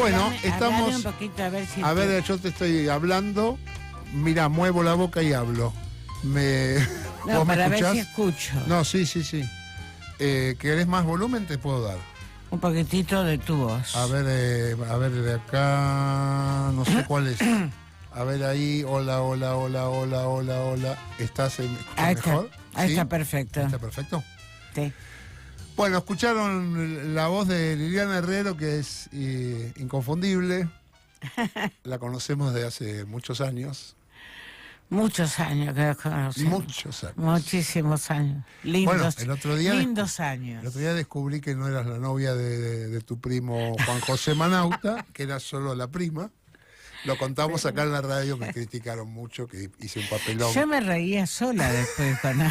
Bueno, Hablame estamos... un poquito a ver si... A ver, yo te estoy hablando. Mira, muevo la boca y hablo. No, ¿Vos me para ver escuchás? si escucho. No, sí. ¿Querés más volumen? Te puedo dar. Un poquitito de tu voz. A ver, de acá... No sé cuál es. A ver ahí, hola. ¿Estás Ahí está, mejor? ahí ¿Sí? está perfecto. ¿Está perfecto? Sí. Bueno, escucharon la voz de Liliana Herrero, que es inconfundible. La conocemos de hace muchos años. Muchos años que los conocemos. Muchos años. Muchísimos años. Lindos, Bueno, el otro día años. El otro día descubrí que no eras la novia de tu primo Juan José Manauta, que era solo la prima. Lo contamos acá en la radio, me criticaron mucho, que hice un papelón. Yo me reía sola después cuando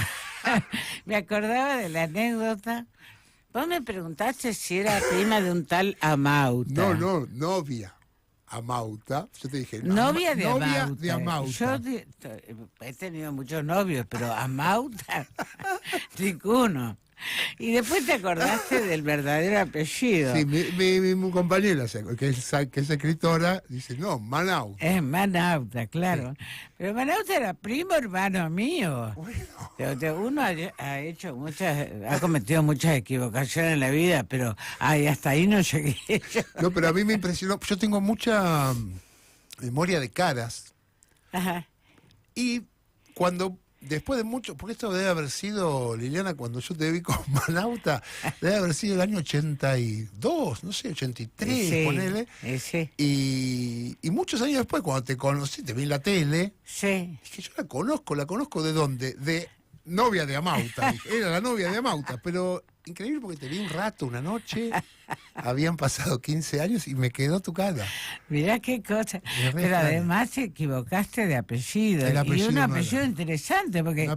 me acordaba de la anécdota. Vos me preguntaste si era prima de un tal Amauta. No, novia. Amauta. Yo te dije, Novia de novia Amauta. de Amauta. Yo he tenido muchos novios, pero Amauta, ninguno. Y después te acordaste del verdadero apellido. Sí, mi compañera, que es escritora, dice, no, Manauta. Es Manauta, claro. Sí. Pero Manauta era primo hermano mío. Bueno. Uno ha cometido muchas equivocaciones en la vida, pero hasta ahí no llegué yo. No, pero a mí me impresionó. Yo tengo mucha memoria de caras. Ajá. Y cuando... Después de mucho, porque esto debe haber sido, Liliana, cuando yo te vi con Manauta, debe haber sido el año 82, no sé, 83, sí, ponele. Sí. Y muchos años después, cuando te conocí, te vi en la tele, sí. Es que yo la conozco ¿de dónde? De novia de Amauta, era la novia de Amauta, pero increíble porque te vi un rato, una noche, habían pasado 15 años y me quedó tu cara. Mirá qué cosa. Pero además te equivocaste de apellido. Y un apellido interesante, porque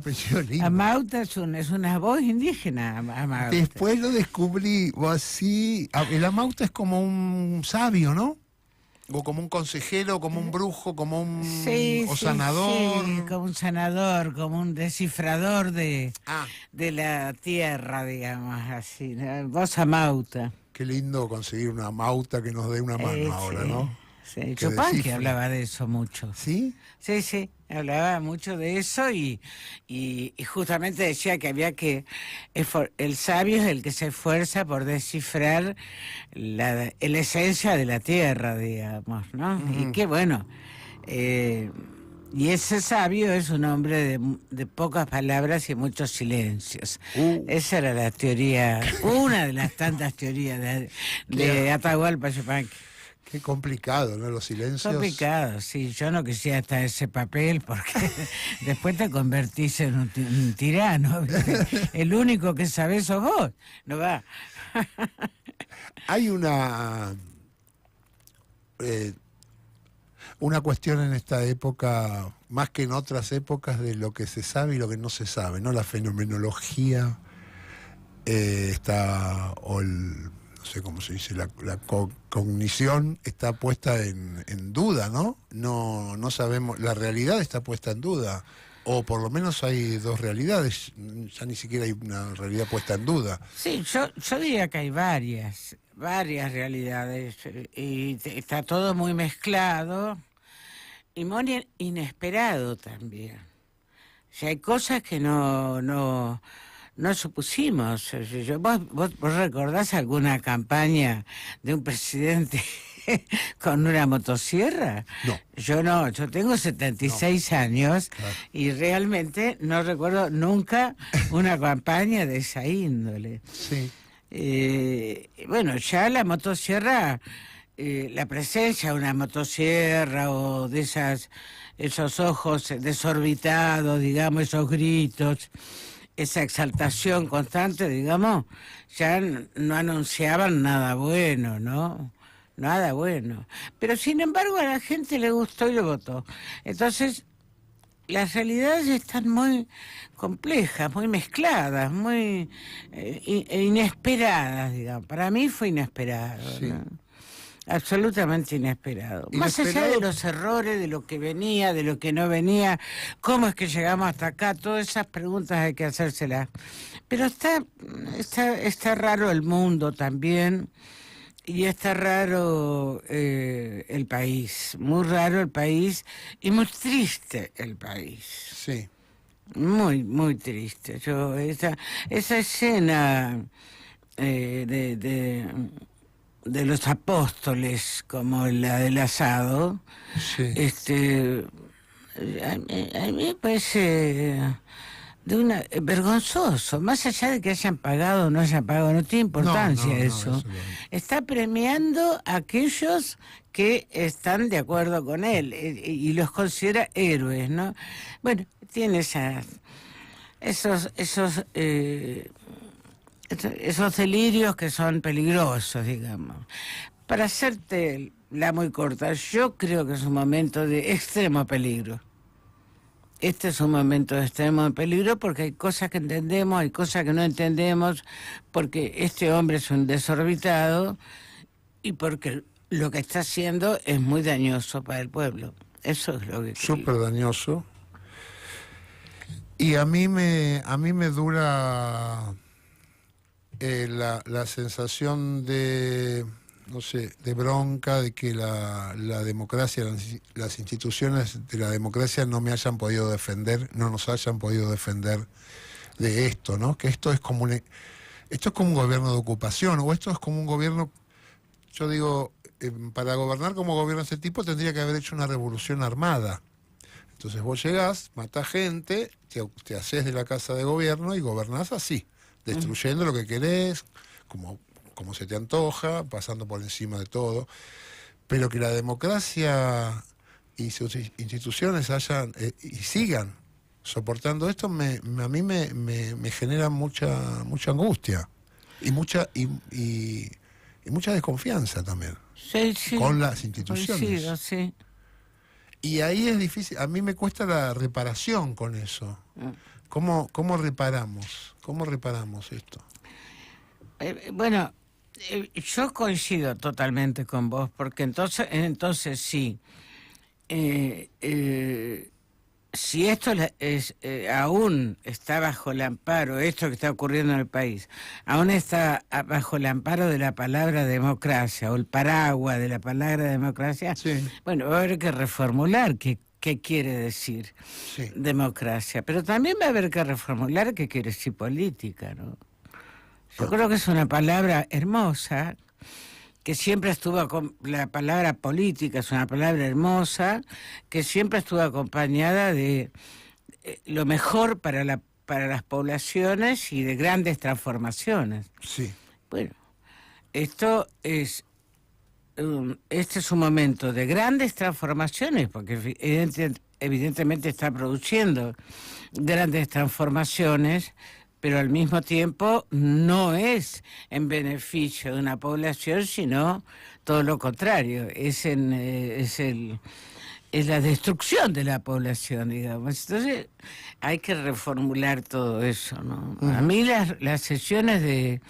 Amauta es una voz indígena. Amauta. Después lo descubrí, o así. El Amauta es como un sabio, ¿no? O como un consejero, como un brujo, como un sanador. Sí, como un sanador, como un descifrador de la tierra, digamos, así, ¿no? Vos Amauta. Qué lindo conseguir una Amauta que nos dé una mano ahora, ¿no? Sí, Chupanqui hablaba de eso mucho. ¿Sí? Sí, hablaba mucho de eso y justamente decía que había que... El sabio es el que se esfuerza por descifrar la esencia de la tierra, digamos, ¿no? Y que bueno... y ese sabio es un hombre de pocas palabras y muchos silencios. Esa era la teoría, una de las tantas teorías de Atahualpa Yupanqui. Qué complicado, ¿no? Los silencios. Complicado, sí. Yo no quisiera estar en ese papel porque después te convertís en un tirano, ¿viste? El único que sabés sos vos. No va. Hay una cuestión en esta época, más que en otras épocas, de lo que se sabe y lo que no se sabe, ¿no? La fenomenología no sé cómo se dice, la cognición está puesta en duda, ¿no? No sabemos, la realidad está puesta en duda, o por lo menos hay dos realidades, ya ni siquiera hay una realidad puesta en duda. Sí, yo diría que hay varias realidades, y está todo muy mezclado, y muy inesperado también. O sea, hay cosas que no supusimos. ¿Vos recordás alguna campaña de un presidente con una motosierra? No. Yo no, yo tengo 76 años y realmente no recuerdo nunca una campaña de esa índole. Sí. Bueno, ya la motosierra, la presencia de una motosierra o de esos ojos desorbitados, digamos, esos gritos, esa exaltación constante, digamos, ya no anunciaban nada bueno, ¿no? Nada bueno. Pero sin embargo a la gente le gustó y lo votó. Entonces, las realidades están muy complejas, muy mezcladas, muy inesperadas, digamos. Para mí fue inesperado, sí. ¿no? Absolutamente inesperado. Más allá de los errores, de lo que venía, de lo que no venía, cómo es que llegamos hasta acá, todas esas preguntas hay que hacérselas. Pero está raro el mundo también. Y está raro el país, muy raro el país y muy triste el país. Sí. Muy, muy triste. Esa escena de los apóstoles, como la del asado, Sí. a mí me parece vergonzoso, más allá de que hayan pagado o no hayan pagado, no tiene importancia No, eso. Está premiando a aquellos que están de acuerdo con él y los considera héroes, ¿no? Bueno, tiene esos delirios que son peligrosos, digamos. Para hacerte la muy corta, yo creo que es un momento de extremo peligro. Este es un momento de extremo peligro porque hay cosas que entendemos, hay cosas que no entendemos, porque este hombre es un desorbitado y porque lo que está haciendo es muy dañoso para el pueblo. Eso es lo que creo. Súper dañoso. Y a mí me dura la sensación de, no sé, de bronca, de que la democracia, las instituciones de la democracia no me hayan podido defender, no nos hayan podido defender de esto, ¿no? Que esto es como un gobierno de ocupación, o esto es como un gobierno, yo digo, para gobernar como gobierna este tipo tendría que haber hecho una revolución armada. Entonces vos llegás, matás gente, te haces de la casa de gobierno y gobernás así, destruyendo lo que querés, como se te antoja, pasando por encima de todo. Pero que la democracia y sus instituciones y sigan soportando esto, a mí me genera mucha angustia y mucha desconfianza también Sí, con las instituciones. Coincido, sí. Y ahí es difícil, a mí me cuesta la reparación con eso. ¿Cómo reparamos? ¿Cómo reparamos esto? Bueno, yo coincido totalmente con vos, porque entonces sí, si esto aún está bajo el amparo, esto que está ocurriendo en el país, aún está bajo el amparo de la palabra democracia, o el paraguas de la palabra democracia, Sí. bueno, va a haber que reformular qué quiere decir democracia, pero también va a haber que reformular qué quiere decir política, ¿no? Yo creo que es una palabra hermosa, que siempre estuvo la palabra política es una palabra hermosa, que siempre estuvo acompañada de lo mejor para las poblaciones y de grandes transformaciones. Sí. Bueno, este es un momento de grandes transformaciones, porque evidentemente está produciendo grandes transformaciones, pero al mismo tiempo no es en beneficio de una población, sino todo lo contrario, es la destrucción de la población, digamos. Entonces hay que reformular todo eso, ¿no? A mí las sesiones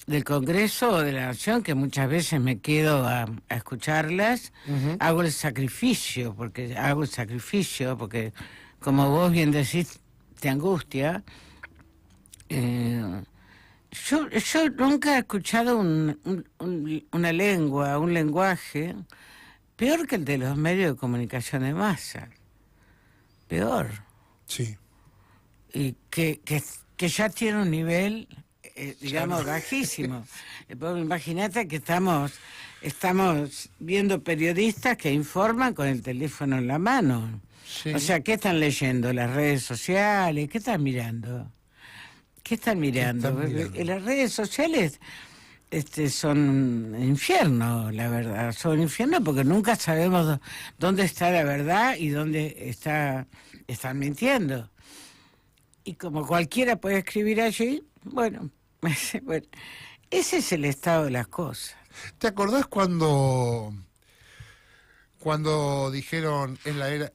del Congreso o de la Nación, que muchas veces me quedo a escucharlas, hago el sacrificio, porque como vos bien decís, te angustia. Yo nunca he escuchado una lengua, un lenguaje peor que el de los medios de comunicación de masa. Peor. Sí. Y que ya tiene un nivel, digamos, bajísimo. Imagínate que estamos viendo periodistas que informan con el teléfono en la mano. Sí. O sea, ¿qué están leyendo? ¿Las redes sociales? ¿Qué están mirando? ¿Qué están mirando? Las redes sociales son un infierno, la verdad. Son un infierno porque nunca sabemos dónde está la verdad y dónde están mintiendo. Y como cualquiera puede escribir allí, bueno, ese es el estado de las cosas. ¿Te acordás cuando dijeron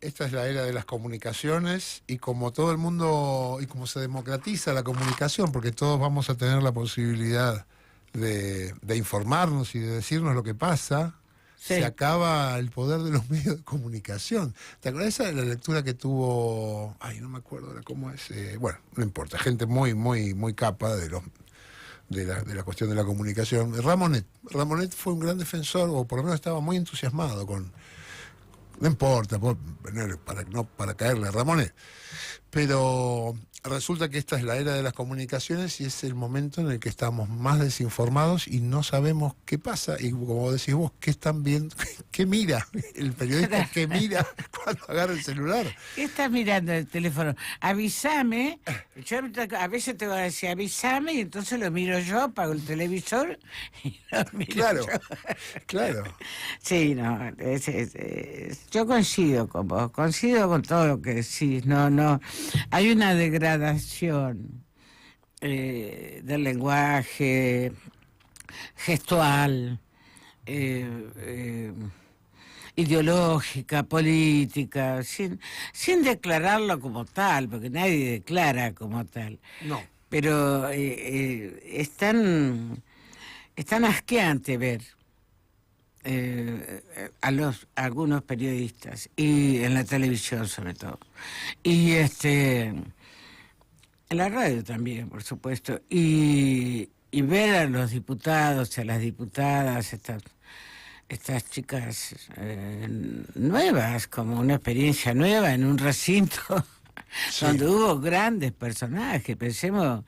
esta es la era de las comunicaciones, y como todo el mundo, y como se democratiza la comunicación, porque todos vamos a tener la posibilidad de informarnos y de decirnos lo que pasa, se acaba el poder de los medios de comunicación? ¿Te acordás esa de la lectura que tuvo, no me acuerdo ahora cómo es, bueno, no importa, gente muy, muy, muy capa de la cuestión de la comunicación. Ramonet fue un gran defensor, o por lo menos estaba muy entusiasmado con... No importa, para caerle a Ramonet, pero resulta que esta es la era de las comunicaciones y es el momento en el que estamos más desinformados y no sabemos qué pasa. Y como decís vos, ¿qué están viendo? ¿Qué mira el periodista? ¿Qué mira cuando agarra el celular? ¿Qué estás mirando el teléfono? Avísame. Yo a veces te voy a decir, avísame, y entonces lo miro yo, apago el televisor y lo miro Claro, yo. claro. Sí, no, yo coincido con vos, coincido con todo lo que decís. No, hay una degradación del lenguaje gestual, ideológica, política, sin declararlo como tal, porque nadie declara como tal. No. Pero es tan asqueante ver a algunos periodistas, y en la televisión sobre todo, y en la radio también, por supuesto, y ver a los diputados y a las diputadas, estas chicas nuevas, como una experiencia nueva en un recinto Sí. donde hubo grandes personajes. Pensemos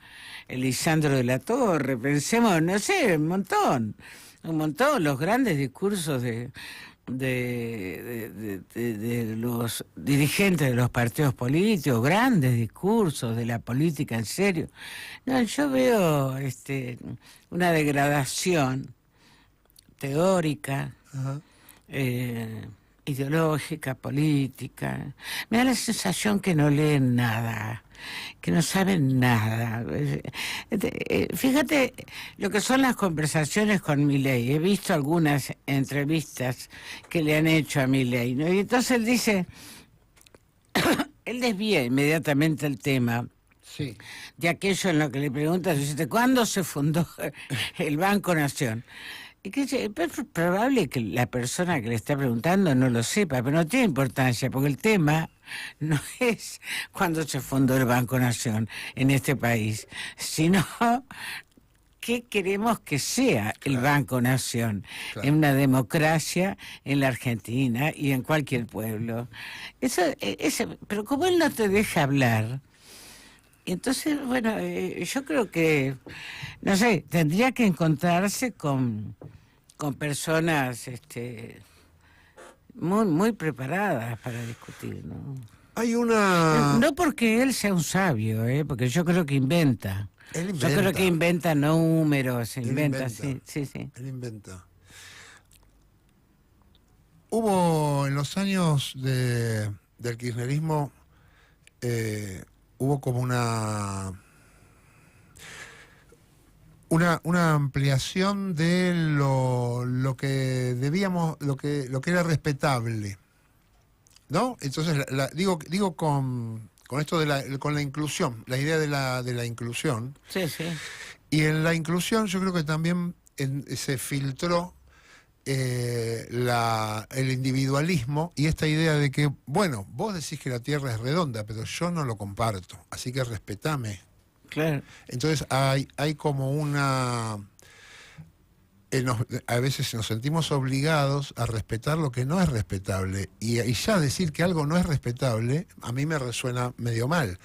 en Lisandro de la Torre, pensemos, no sé, un montón, los grandes discursos de los dirigentes de los partidos políticos, grandes discursos de la política en serio. No, yo veo una degradación teórica, Ajá. ideológica, política. Me da la sensación que no leen nada, que no saben nada. Fíjate lo que son las conversaciones con Milei. He visto algunas entrevistas que le han hecho a Milei, ¿no? Y entonces él dice, él desvía inmediatamente el tema Sí. de aquello en lo que le preguntas, dice, ¿cuándo se fundó el Banco Nación? Y que es probable que la persona que le está preguntando no lo sepa, pero no tiene importancia, porque el tema no es cuándo se fundó el Banco Nación en este país, sino qué queremos que sea el Banco Nación en una democracia, en la Argentina y en cualquier pueblo. Pero como él no te deja hablar, entonces, bueno, yo creo que, no sé, tendría que encontrarse con personas muy preparadas para discutir, ¿no? Hay una... No porque él sea un sabio, porque yo creo que inventa. Él Yo creo inventa. que inventa números, Él inventa, inventa. sí. Él inventa. Hubo en los años del kirchnerismo, hubo como una ampliación de lo que debíamos, lo que era respetable, ¿no? Entonces digo con esto con la inclusión, la idea de la inclusión. Sí. Y en la inclusión yo creo que también se filtró el individualismo y esta idea de que, bueno, vos decís que la Tierra es redonda, pero yo no lo comparto, así que respetame. Claro. Entonces hay como una... a veces nos sentimos obligados a respetar lo que no es respetable y ya decir que algo no es respetable a mí me resuena medio mal,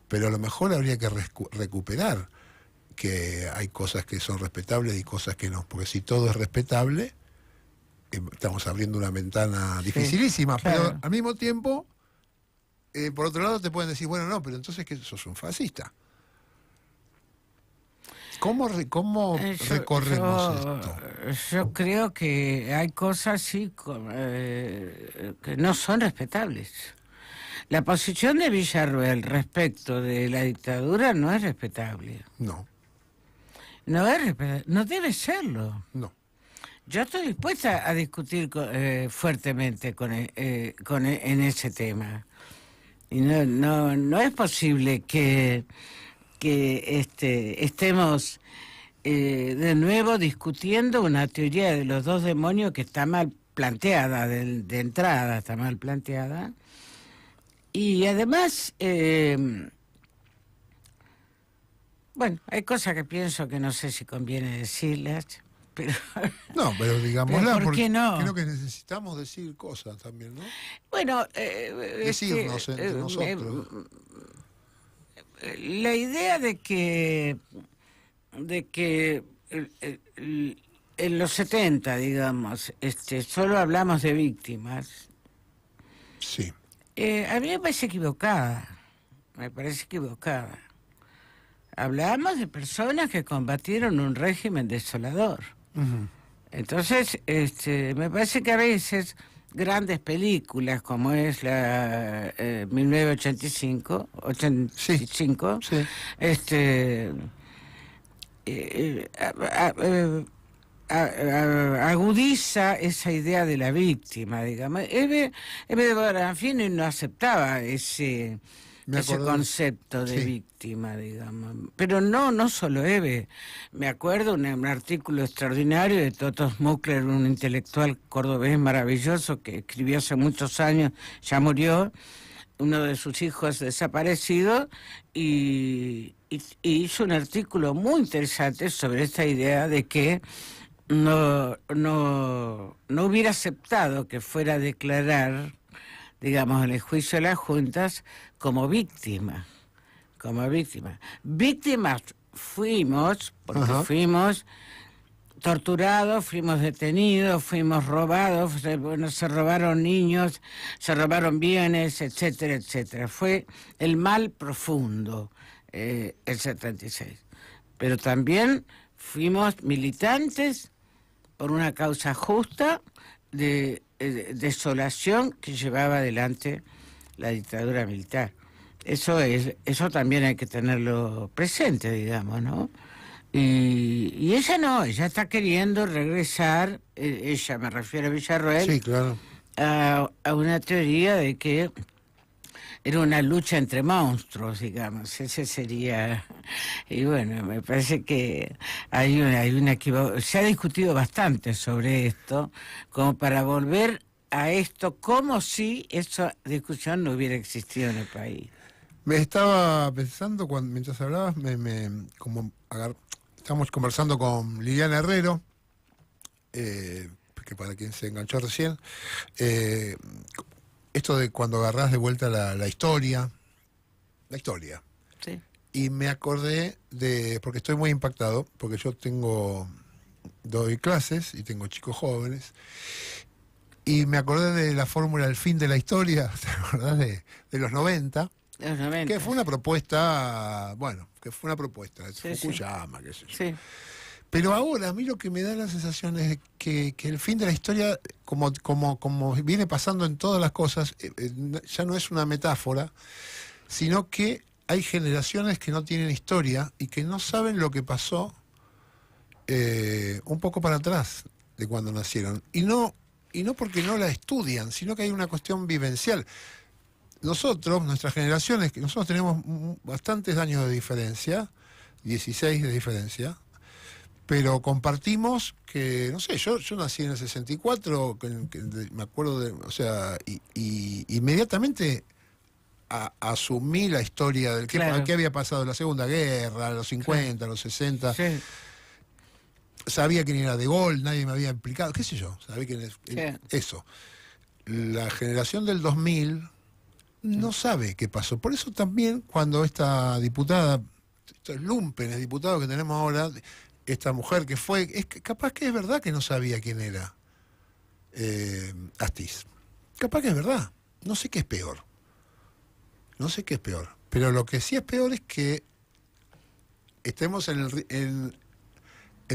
pero a lo mejor habría que recuperar que hay cosas que son respetables y cosas que no, porque si todo es respetable, estamos abriendo una ventana dificilísima, claro. pero al mismo tiempo, por otro lado te pueden decir, bueno, no, pero entonces que sos un fascista. ¿Cómo recorremos esto? Yo creo que hay cosas sí que no son respetables. La posición de Villarruel respecto de la dictadura no es respetable. No, No debe serlo. no. Yo estoy dispuesta a discutir fuertemente en ese tema. Y no es posible que estemos de nuevo discutiendo una teoría de los dos demonios que está mal planteada, de entrada está mal planteada. Y además, Bueno, hay cosas que pienso que no sé si conviene decirlas, pero... No, pero digámosla, ¿Por porque qué no? creo que necesitamos decir cosas también, ¿no? Bueno, Decirnos entre nosotros. La idea de que en los 70, digamos, solo hablamos de víctimas, Sí. a mí me parece equivocada. Me parece equivocada. Hablamos de personas que combatieron un régimen desolador. Ujú. Entonces, me parece que a veces grandes películas como es la 1985, 85, Sí. agudiza esa idea de la víctima, digamos. Eve de Bonafini no aceptaba ese Me acordé. concepto de Sí. víctima, digamos. Pero no solo Eve. Me acuerdo un artículo extraordinario de Toto Smukler, un intelectual cordobés maravilloso que escribió hace muchos años, ya murió, uno de sus hijos desaparecido, y hizo un artículo muy interesante sobre esta idea de que no hubiera aceptado que fuera a declarar, digamos, en el juicio de las juntas como víctima. Víctimas fuimos, porque Ajá. fuimos torturados, fuimos detenidos, fuimos robados, se robaron niños, se robaron bienes, etcétera, etcétera. Fue el mal profundo, el 76. Pero también fuimos militantes por una causa justa de desolación que llevaba adelante la dictadura militar. Eso también hay que tenerlo presente, digamos, ¿no? Y ella no, ella está queriendo regresar, ella, me refiero a Villarroel, Sí, claro. a una teoría de que era una lucha entre monstruos, digamos, ese sería... Y bueno, me parece que hay una equivocación. Se ha discutido bastante sobre esto, como para volver a esto, como si esa discusión no hubiera existido en el país. Me estaba pensando, mientras hablabas, estamos conversando con Liliana Herrero, que para quien se enganchó recién, esto de cuando agarrás de vuelta la historia, Sí. y me acordé porque estoy muy impactado, porque yo doy clases y tengo chicos jóvenes, y me acordé de la fórmula del fin de la historia, ¿te acordás de los 90? Los 90. Que fue una propuesta, Sí, Fukuyama, qué sé yo. Sí. Pero ahora a mí lo que me da la sensación es que el fin de la historia, como viene pasando en todas las cosas, ya no es una metáfora, sino que hay generaciones que no tienen historia y que no saben lo que pasó un poco para atrás de cuando nacieron. Y no porque no la estudian, sino que hay una cuestión vivencial. Nuestras generaciones, que nosotros tenemos bastantes años de diferencia, 16 de diferencia, pero compartimos que, no sé, yo nací en el 64, me acuerdo y inmediatamente asumí la historia del Claro. qué había pasado en la Segunda Guerra, los 50, los 60. Sí. Sabía quién era De Gaulle, nadie me había explicado, qué sé yo, sabía quién es. Sí. Eso. La generación del 2000 no sabe qué pasó. Por eso también cuando esta diputada, estos lumpenes diputados que tenemos ahora, esta mujer que fue, capaz que es verdad que no sabía quién era Astiz. Capaz que es verdad. No sé qué es peor. Pero lo que sí es peor es que estemos en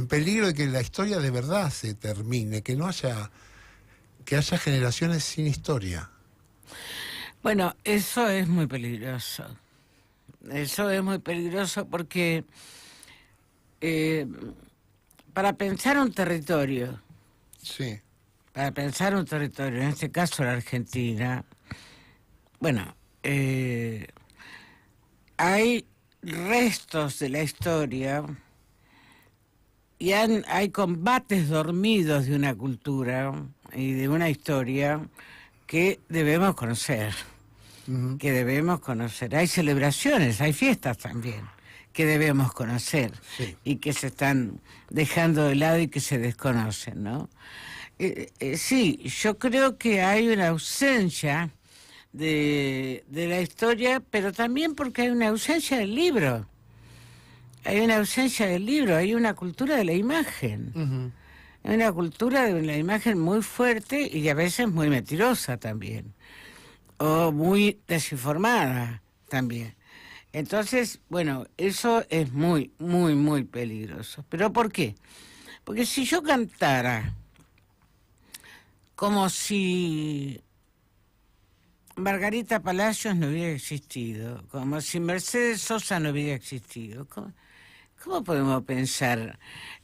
peligro de que la historia de verdad se termine, que haya generaciones sin historia. Bueno, eso es muy peligroso. Eso es muy peligroso porque para pensar un territorio, Sí. en este caso la Argentina, bueno, hay restos de la historia y hay combates dormidos de una cultura y de una historia que debemos conocer. Ujú. Hay celebraciones, hay fiestas también, que debemos conocer, Sí. y que se están dejando de lado y que se desconocen, ¿no? Sí, yo creo que hay una ausencia de la historia, pero también porque hay una ausencia del libro. Hay una ausencia del libro, hay una cultura de la imagen. Ujú. Hay una cultura de la imagen muy fuerte y a veces muy mentirosa también. O muy desinformada también. Entonces, bueno, eso es muy, muy, muy peligroso. ¿Pero por qué? Porque si yo cantara como si Margarita Palacios no hubiera existido, como si Mercedes Sosa no hubiera existido, ¿cómo podemos pensar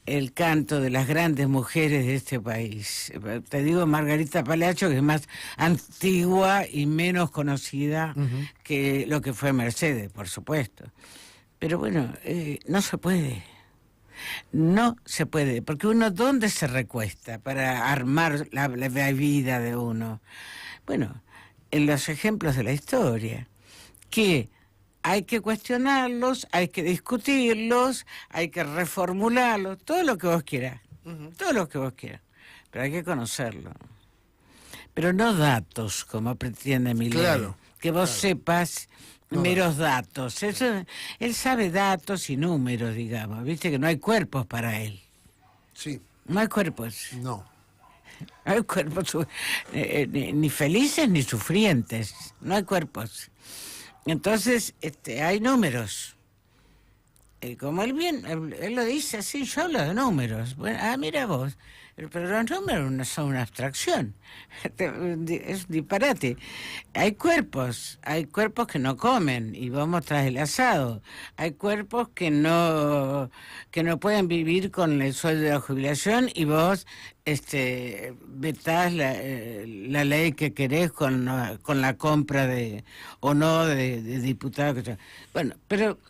el canto de las grandes mujeres de este país? Te digo Margarita Palacios, que es más antigua y menos conocida que lo que fue Mercedes, por supuesto. Pero bueno, no se puede. No se puede, porque uno, ¿dónde se recuesta para armar la vida de uno? Bueno, en los ejemplos de la historia, que hay que cuestionarlos, hay que discutirlos, hay que reformularlos, todo lo que vos quieras, todo lo que vos quieras, pero hay que conocerlo. Pero no datos, como pretende Milei, Claro, que vos claro. sepas No meros datos. Eso, él sabe datos y números, digamos, viste que no hay cuerpos para él, Sí, no hay cuerpos. no. No hay cuerpos ni felices ni sufrientes, no hay cuerpos. Entonces, hay números. Como él lo dice así, yo hablo de números. Bueno, mira vos, pero los números no son una abstracción. Es un disparate. Hay cuerpos que no comen y vamos tras el asado. Hay cuerpos que no pueden vivir con el sueldo de la jubilación y vos vetás la ley que querés con la compra o no de diputados. Bueno, pero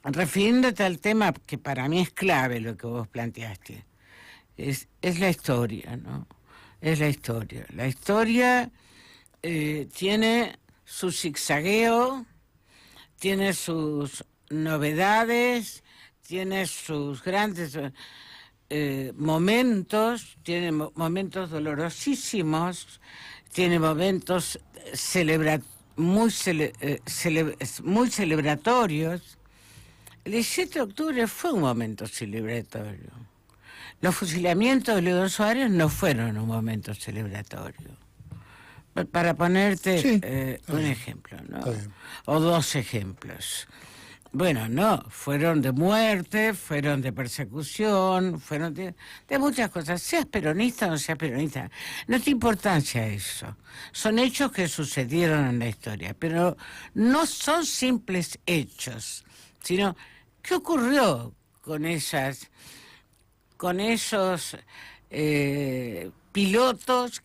refiriéndote al tema que para mí es clave lo que vos planteaste, es la historia, ¿no? Es la historia. La historia tiene su zigzagueo, tiene sus novedades, tiene sus grandes momentos, tiene momentos dolorosísimos, tiene momentos muy celebratorios. El 17 de octubre fue un momento celebratorio. Los fusilamientos de León Suárez no fueron un momento celebratorio. Para ponerte Sí, un bien, ejemplo, ¿no? está bien. O dos ejemplos. Bueno, no, fueron de muerte, fueron de persecución, fueron de muchas cosas. Seas peronista o no seas peronista, no tiene importancia eso. Son hechos que sucedieron en la historia, pero no son simples hechos, sino ¿qué ocurrió con esos pilotos?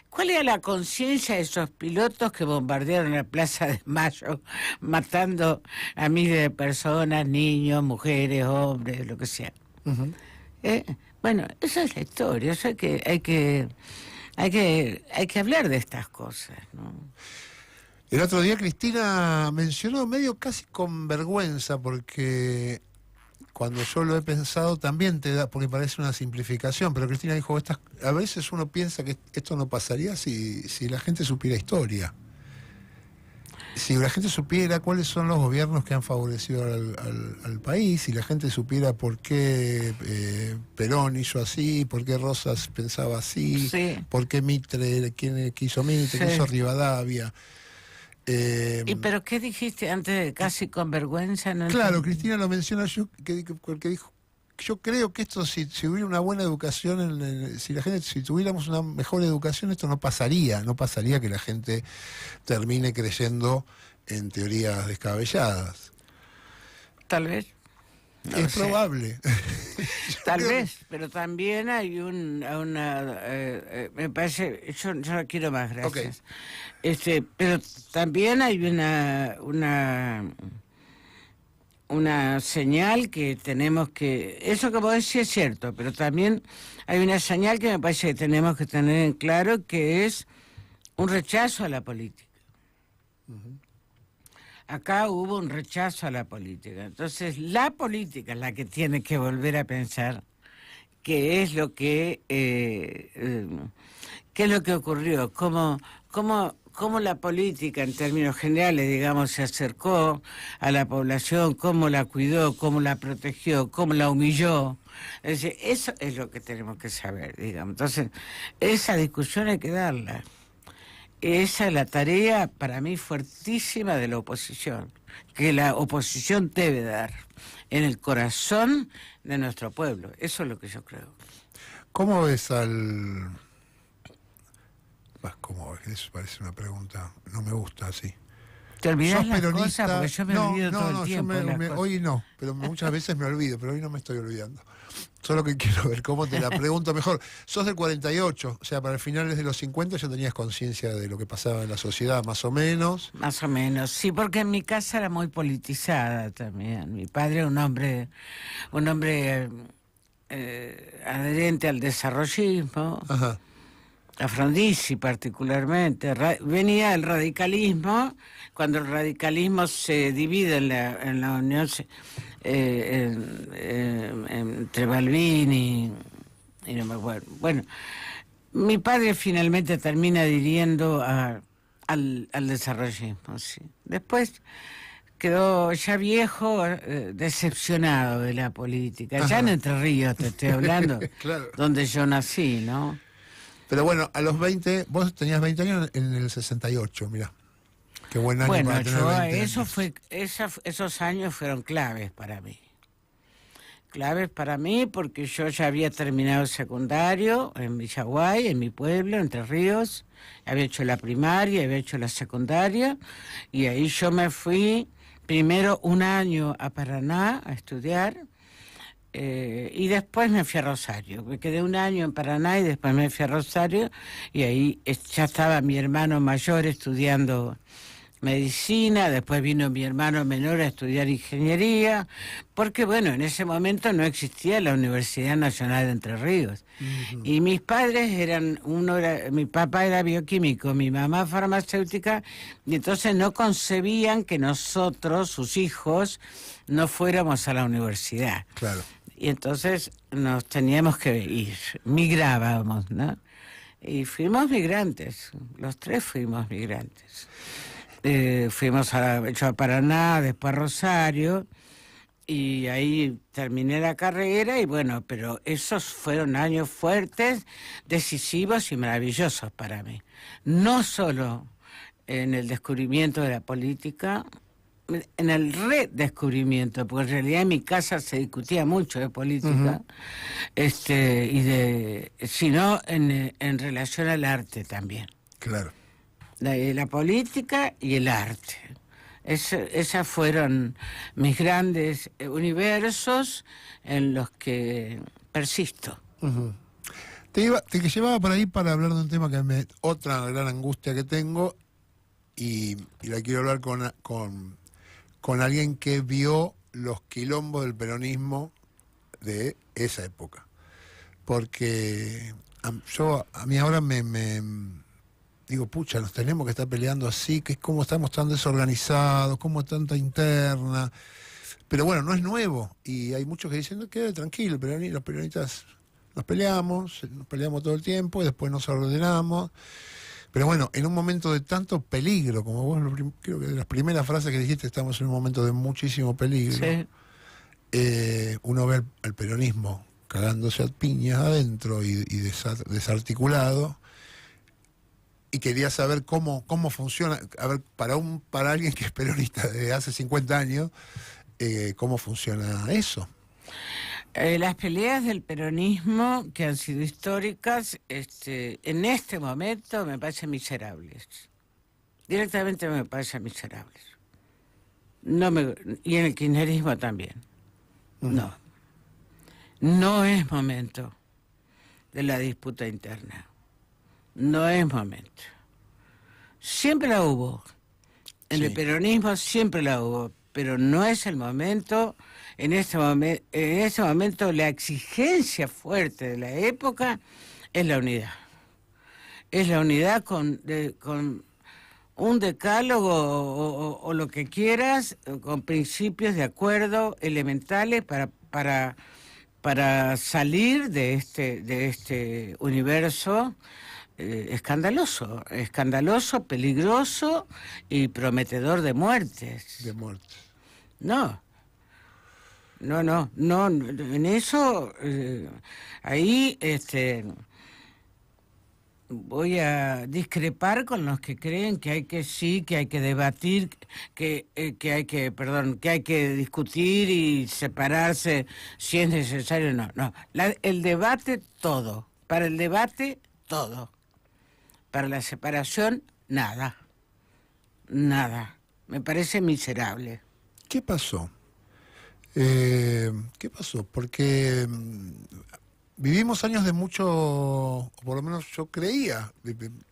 ¿Cuál era la conciencia de esos pilotos que bombardearon la Plaza de Mayo, matando a miles de personas, niños, mujeres, hombres, lo que sea? Ujú. Bueno, esa es la historia, eso hay que hablar de estas cosas, ¿no? El otro día Cristina mencionó medio casi con vergüenza, porque cuando yo lo he pensado también te da, porque parece una simplificación, pero Cristina dijo, a veces uno piensa que esto no pasaría si la gente supiera historia. Si la gente supiera cuáles son los gobiernos que han favorecido al país, si la gente supiera por qué Perón hizo así, por qué Rosas pensaba así, Sí. por qué quién quiso Mitre, quién Sí. hizo Rivadavia. ¿Pero qué dijiste antes, casi con vergüenza? No Claro, entendí. Cristina lo menciona, porque dijo, yo creo que esto, si hubiera una buena educación, si tuviéramos una mejor educación, esto no pasaría que la gente termine creyendo en teorías descabelladas. Tal vez. No lo Es sé. probable. Tal creo vez, pero también hay me parece, yo no quiero más, gracias. Pero también hay una señal que tenemos que, eso que vos decís es cierto, pero también hay una señal que me parece que tenemos que tener en claro, que es un rechazo a la política. acá hubo un rechazo a la política. Entonces, la política es la que tiene que volver a pensar qué es lo que ocurrió, cómo la política, en términos generales, digamos, se acercó a la población, cómo la cuidó, cómo la protegió, cómo la humilló. Es decir, eso es lo que tenemos que saber, digamos. Entonces, esa discusión hay que darla. Esa es la tarea, para mí, fuertísima de la oposición, que la oposición debe dar en el corazón de nuestro pueblo. Eso es lo que yo creo. ¿Cómo ves al...? ¿Cómo ves? Eso parece una pregunta, no me gusta así. ¿Te olvidas ¿Sos las peronista? cosas? Porque yo me olvido todo el tiempo. Hoy no, pero muchas veces me olvido, pero hoy no me estoy olvidando. Solo que quiero ver cómo te la pregunto mejor. Sos del 48, o sea, para finales de los 50 ya tenías conciencia de lo que pasaba en la sociedad, más o menos. Más o menos, sí, porque en mi casa era muy politizada también. Mi padre era un hombre adherente al desarrollismo. Ajá. A Frondizi particularmente, venía del radicalismo, cuando el radicalismo se divide en la Unión, entre Balbín y no me acuerdo. Bueno, mi padre finalmente termina adhiriendo al desarrollismo, sí. Después quedó ya viejo, decepcionado de la política. Ajá. Ya en Entre Ríos te estoy hablando, claro. Donde yo nací, ¿no? Pero bueno, a los 20, vos tenías 20 años en el 68, mirá. Qué buen año para tener 20 años. Esos años fueron claves para mí. Claves para mí porque yo ya había terminado el secundario en Villaguay, en mi pueblo, Entre Ríos. Había hecho la primaria, había hecho la secundaria. Y ahí yo me fui primero un año a Paraná a estudiar. Y después me fui a Rosario. Me quedé un año en Paraná y después me fui a Rosario y ahí ya estaba mi hermano mayor estudiando medicina, después vino mi hermano menor a estudiar ingeniería, porque bueno, en ese momento no existía la Universidad Nacional de Entre Ríos. Uh-huh. Y mis padres mi papá era bioquímico, mi mamá farmacéutica, y entonces no concebían que nosotros, sus hijos, no fuéramos a la universidad. Claro. Y entonces nos teníamos que ir, migrábamos, ¿no? Y fuimos migrantes, los tres fuimos migrantes. Fuimos a Paraná, después a Rosario, y ahí terminé la carrera, y bueno, pero esos fueron años fuertes, decisivos y maravillosos para mí. No solo en el descubrimiento de la política, en el redescubrimiento, porque en realidad en mi casa se discutía mucho de política, uh-huh. Sino en relación al arte también. Claro. La política y el arte. Esas fueron mis grandes universos en los que persisto. Uh-huh. Te llevaba por ahí para hablar de un tema otra gran angustia que tengo, y la quiero hablar con alguien que vio los quilombos del peronismo de esa época. Porque a mí ahora me digo, pucha, nos tenemos que estar peleando así, que es como estamos tan desorganizados, como tanta interna. Pero bueno, no es nuevo. Y hay muchos que dicen, no, quede tranquilo, los peronistas nos peleamos todo el tiempo y después nos ordenamos. Pero bueno, en un momento de tanto peligro, como vos creo que de las primeras frases que dijiste, estamos en un momento de muchísimo peligro. Sí. Uno ve al peronismo cagándose a piñas adentro y desarticulado. Y quería saber cómo funciona, a ver, para alguien que es peronista de hace 50 años, cómo funciona eso. Las peleas del peronismo, que han sido históricas, en este momento me parecen miserables. Directamente me parecen miserables. Y en el kirchnerismo también. Uh-huh. No es momento de la disputa interna. No es momento. Siempre la hubo. En el peronismo siempre la hubo, pero no es el momento. En ese momento la exigencia fuerte de la época es la unidad. Es la unidad con un decálogo o lo que quieras, con principios de acuerdo elementales para salir de este universo escandaloso, peligroso y prometedor de muertes. De muerte. No, en eso, ahí voy a discrepar con los que creen que hay que debatir, que hay que discutir y separarse si es necesario. No, el debate todo, para el debate todo, para la separación nada, me parece miserable. ¿Qué pasó? ¿Qué pasó? Porque vivimos años de mucho, o por lo menos yo creía,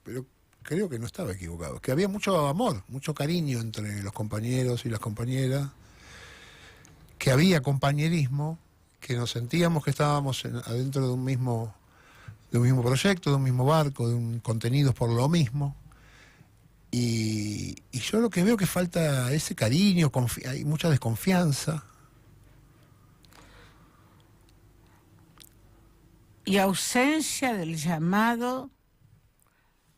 pero creo que no estaba equivocado, que había mucho amor, mucho cariño entre los compañeros y las compañeras, que había compañerismo, que nos sentíamos que estábamos adentro de un mismo proyecto, de un mismo barco, contenidos por lo mismo. Y yo lo que veo que falta ese cariño, hay mucha desconfianza. Y ausencia del llamado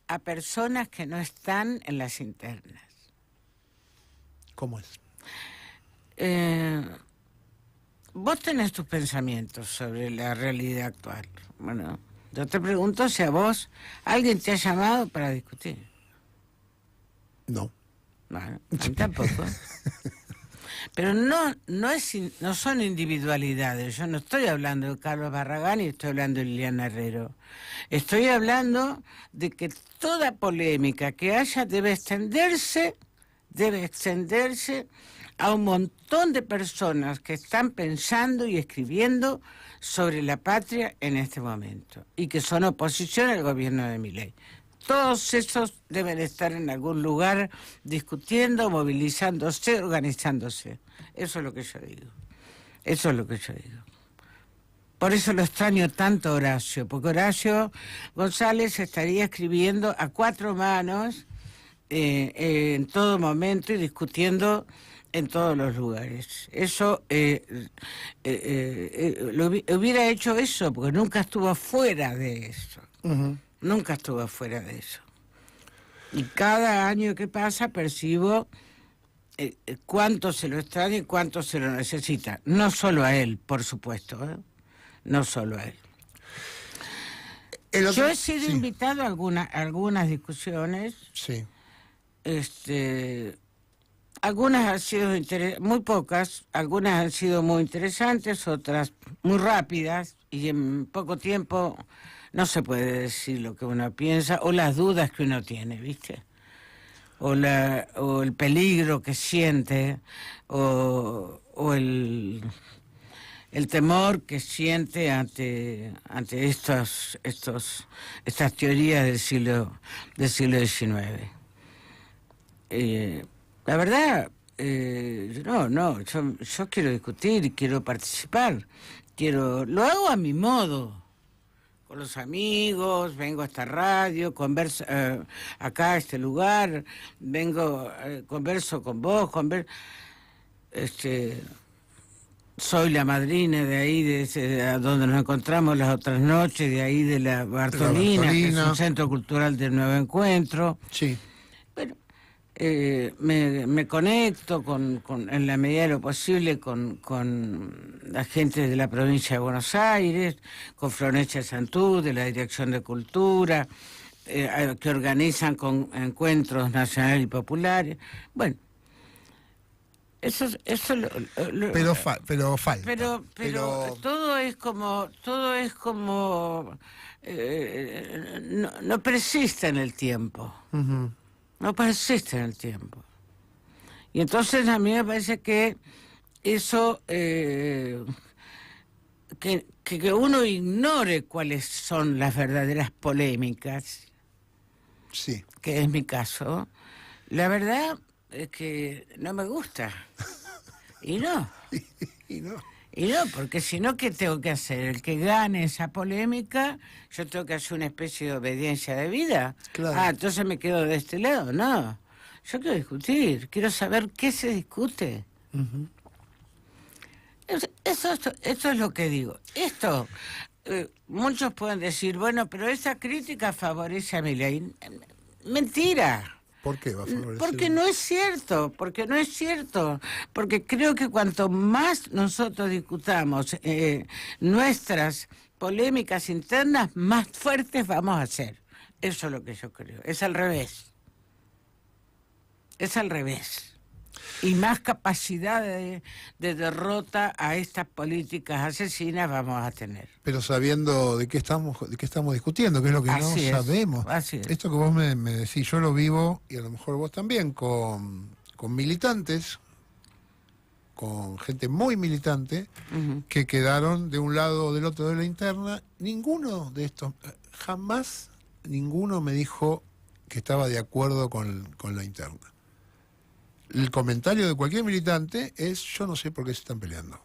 a personas que no están en las internas. ¿Cómo es? Vos tenés tus pensamientos sobre la realidad actual. Bueno, yo te pregunto si a vos alguien te ha llamado para discutir. No. Bueno, a mí tampoco. Pero no son individualidades. Yo no estoy hablando de Carlos Barragán y estoy hablando de Liliana Herrero. Estoy hablando de que toda polémica que haya debe extenderse a un montón de personas que están pensando y escribiendo sobre la patria en este momento y que son oposición al gobierno de Milei. Todos esos deben estar en algún lugar discutiendo, movilizándose, organizándose. Eso es lo que yo digo. Por eso lo extraño tanto a Horacio, porque Horacio González estaría escribiendo a cuatro manos en todo momento y discutiendo en todos los lugares. Eso hubiera hecho eso, porque nunca estuvo fuera de eso. Uh-huh. Nunca estuvo fuera de eso. Y cada año que pasa percibo cuánto se lo extraña y cuánto se lo necesita. No solo a él, por supuesto, no solo a él. Yo he sido invitado a algunas discusiones. Sí. Algunas han sido muy pocas, algunas han sido muy interesantes, otras muy rápidas, y en poco tiempo no se puede decir lo que uno piensa o las dudas que uno tiene, ¿viste? O el peligro que siente o el temor que siente ante estas teorías del siglo XIX. La verdad, yo quiero discutir, quiero participar, lo hago a mi modo, con los amigos, vengo a esta radio, converso acá a este lugar, converso con vos, soy la madrina de ahí, a donde nos encontramos las otras noches, de ahí de la Bartolina, que es un centro cultural del Nuevo Encuentro. Sí. Bueno, me conecto en la medida de lo posible con la gente de la provincia de Buenos Aires, con Florencia Santú, de la Dirección de Cultura, que organizan encuentros nacionales y populares. Bueno, eso pero falta. Pero todo es como no persiste en el tiempo. Uh-huh. No persiste en el tiempo. Y entonces a mí me parece que eso, que uno ignore cuáles son las verdaderas polémicas, sí, que es mi caso, la verdad es que no me gusta. Y no. Y no, porque si no, ¿qué tengo que hacer? El que gane esa polémica, yo tengo que hacer una especie de obediencia de vida. Claro. Entonces me quedo de este lado. No, Yo quiero discutir, quiero saber qué se discute. Ujú. Eso es lo que digo. Esto, muchos pueden decir, bueno, pero esa crítica favorece a Milei. Mentira. ¿Por qué va a favorecer? Porque no es cierto, porque creo que cuanto más nosotros discutamos nuestras polémicas internas, más fuertes vamos a ser. Eso es lo que yo creo, es al revés. Es al revés. Y más capacidad de derrota a estas políticas asesinas vamos a tener. Pero sabiendo de qué estamos discutiendo, que es lo que no sabemos. Así es. Esto que vos me decís, yo lo vivo, y a lo mejor vos también, con militantes, con gente muy militante, que quedaron de un lado o del otro de la interna. Ninguno de estos, jamás ninguno me dijo que estaba de acuerdo con la interna. El comentario de cualquier militante es: yo no sé por qué se están peleando.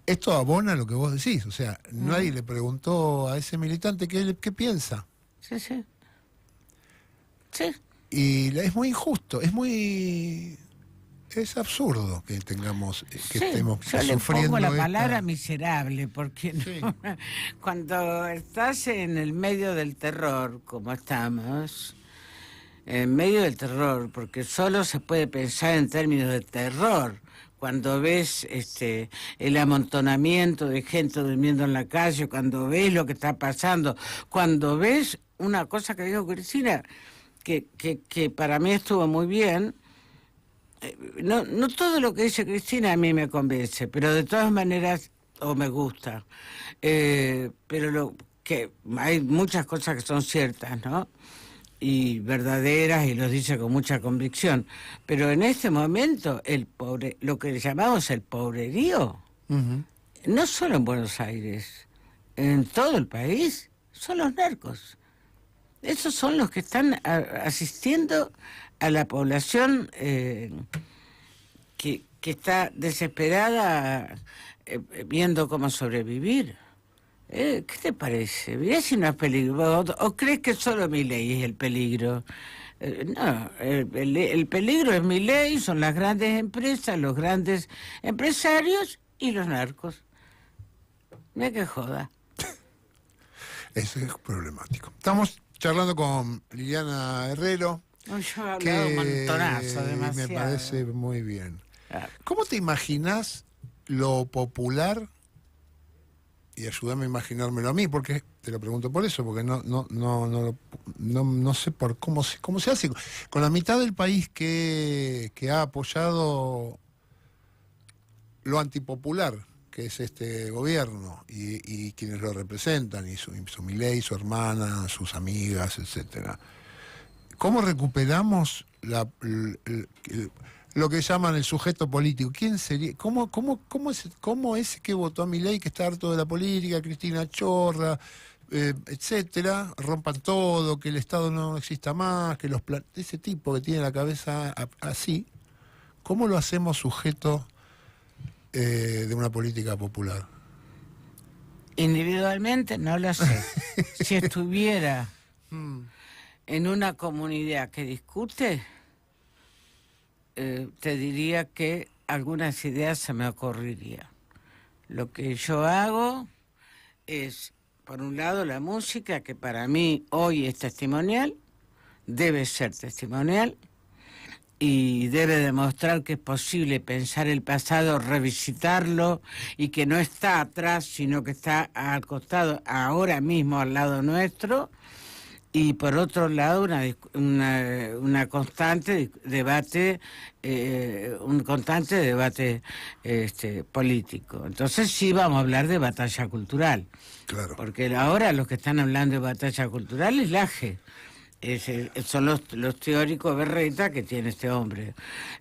Esto abona lo que vos decís, o sea, nadie le preguntó a ese militante qué piensa. Sí, sí. Sí. Y es muy injusto, es absurdo que tengamos, que estemos yo sufriendo. Le pongo la palabra miserable, porque Sí. cuando estás en el medio del terror, como estamos, en medio del terror, porque solo se puede pensar en términos de terror, cuando ves el amontonamiento de gente durmiendo en la calle, cuando ves lo que está pasando, cuando ves una cosa que dijo Cristina, que para mí estuvo muy bien. No todo lo que dice Cristina a mí me convence, pero de todas maneras, o me gusta. Pero que hay muchas cosas que son ciertas, ¿no? Y verdaderas, y los dice con mucha convicción. Pero en este momento, lo que llamamos el pobrerío, no solo en Buenos Aires, en todo el país, son los narcos. Esos son los que están asistiendo a la población que está desesperada viendo cómo sobrevivir. ¿Qué te parece? Mirá si no es peligro. ¿O crees que solo Milei es el peligro? No, el peligro es Milei, son las grandes empresas, los grandes empresarios y los narcos. Mira qué joda. Eso es problemático. Estamos charlando con Liliana Herrero. Yo he hablado un montonazo, demasiado. Me parece muy bien. Claro. ¿Cómo te imaginás lo popular? Y ayúdame a imaginármelo a mí, porque te lo pregunto por eso, porque no sé por cómo se hace. Con la mitad del país que ha apoyado lo antipopular, que es este gobierno, y quienes lo representan, y su Milei, su hermana, sus amigas, etcétera. ¿Cómo recuperamos lo que llaman el sujeto político? ¿Quién sería? ¿Cómo ese que votó a Milei, que está harto de la política, Cristina Chorra, etcétera, rompan todo, que el Estado no exista más, que ese tipo que tiene la cabeza así, ¿cómo lo hacemos sujeto de una política popular? Individualmente no lo sé. Si estuviera en una comunidad que discute, te diría que algunas ideas se me ocurrirían. Lo que yo hago es, por un lado, la música, que para mí hoy es testimonial, debe ser testimonial, y debe demostrar que es posible pensar el pasado, revisitarlo, y que no está atrás, sino que está al costado, ahora mismo al lado nuestro. Y por otro lado, una constante debate, político. Entonces sí vamos a hablar de batalla cultural. Claro. Porque ahora los que están hablando de batalla cultural es Laje. Son los teóricos berreta que tiene este hombre,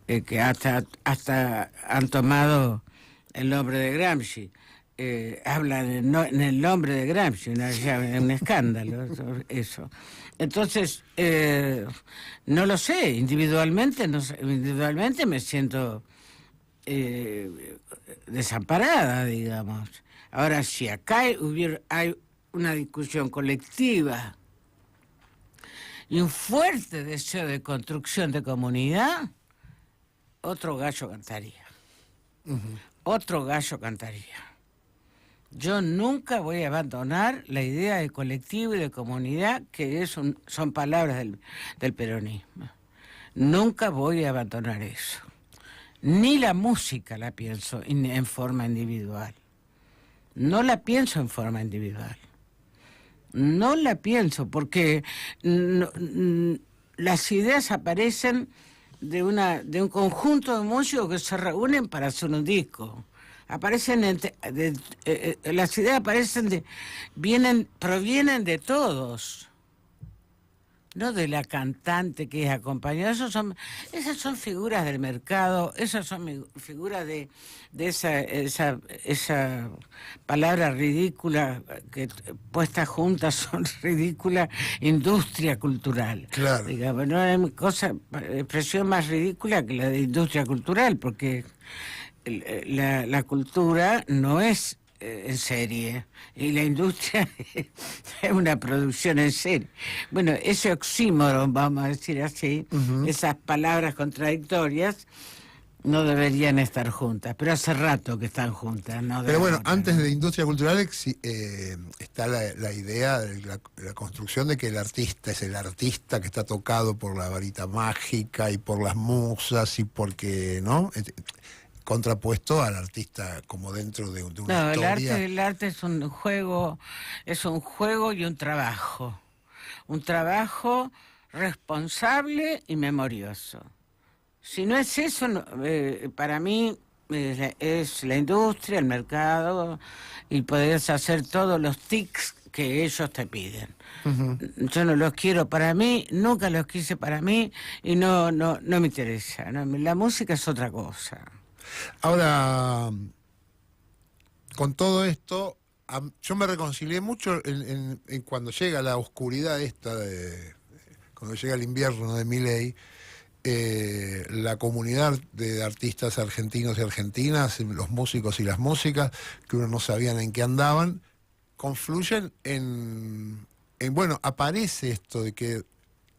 que hasta han tomado el nombre de Gramsci. Hablan en el nombre de Gramsci, un escándalo eso. Entonces, no lo sé, individualmente me siento desamparada, digamos. Ahora, si acá hay una discusión colectiva, y un fuerte deseo de construcción de comunidad, otro gallo cantaría. Otro gallo cantaría. Yo nunca voy a abandonar la idea de colectivo y de comunidad, que son palabras del peronismo. Nunca voy a abandonar eso. Ni la música la pienso en forma individual. No la pienso en forma individual. No la pienso porque las ideas aparecen de un conjunto de músicos que se reúnen para hacer un disco. Aparecen las ideas provienen de todos, no de la cantante que es acompañada. Esas son figuras del mercado, esas son figuras de esa palabra ridícula que puestas juntas son ridícula, industria cultural. Claro. Digamos, no hay expresión más ridícula que la de industria cultural, porque la cultura no es en serie y la industria es una producción en serie. Bueno, ese oxímoron, vamos a decir así, esas palabras contradictorias no deberían estar juntas, pero hace rato que están juntas. No, pero bueno, antes de industria cultural está la idea de la construcción de que el artista es el artista que está tocado por la varita mágica y por las musas y porque, ¿no? Contrapuesto al artista como dentro de una historia. El arte es un juego y un trabajo responsable y memorioso. Si no es eso, para mí es la industria, el mercado, y podés hacer todos los tics que ellos te piden. Yo no los quiero para mí, nunca los quise para mí, y no me interesa. No, la música es otra cosa. Ahora, con todo esto, yo me reconcilié mucho en cuando llega la oscuridad cuando llega el invierno de Milei, la comunidad de artistas argentinos y argentinas, los músicos y las músicas, que uno no sabían en qué andaban, confluyen bueno, aparece esto de que,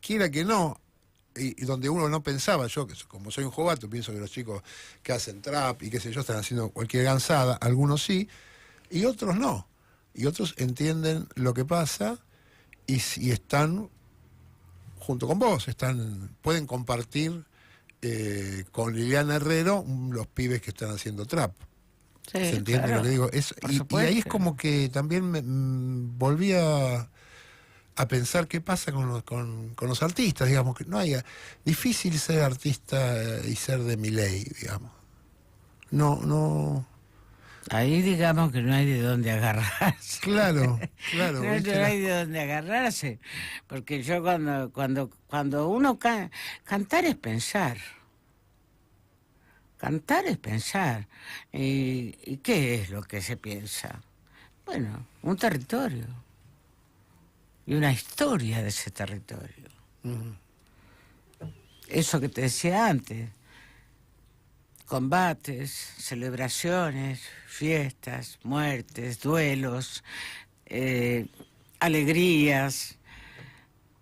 quiera que no, y donde uno no pensaba, yo que como soy un jovato, pienso que los chicos que hacen trap y qué sé yo, están haciendo cualquier gansada, algunos sí, y otros no. Y otros entienden lo que pasa y están junto con vos, pueden compartir con Liliana Herrero los pibes que están haciendo trap. Sí, ¿se entiende claro, lo que digo? Y ahí es como que también volví a pensar qué pasa con los artistas, digamos, que no haya difícil ser artista y ser de Milei, digamos. No. Ahí digamos que no hay de dónde agarrarse. Claro. No hay de dónde agarrarse, porque yo cuando uno cantar es pensar. Cantar es pensar. ¿Y qué es lo que se piensa? Bueno, un territorio y una historia de ese territorio. Eso que te decía antes, combates, celebraciones, fiestas, muertes, duelos, alegrías,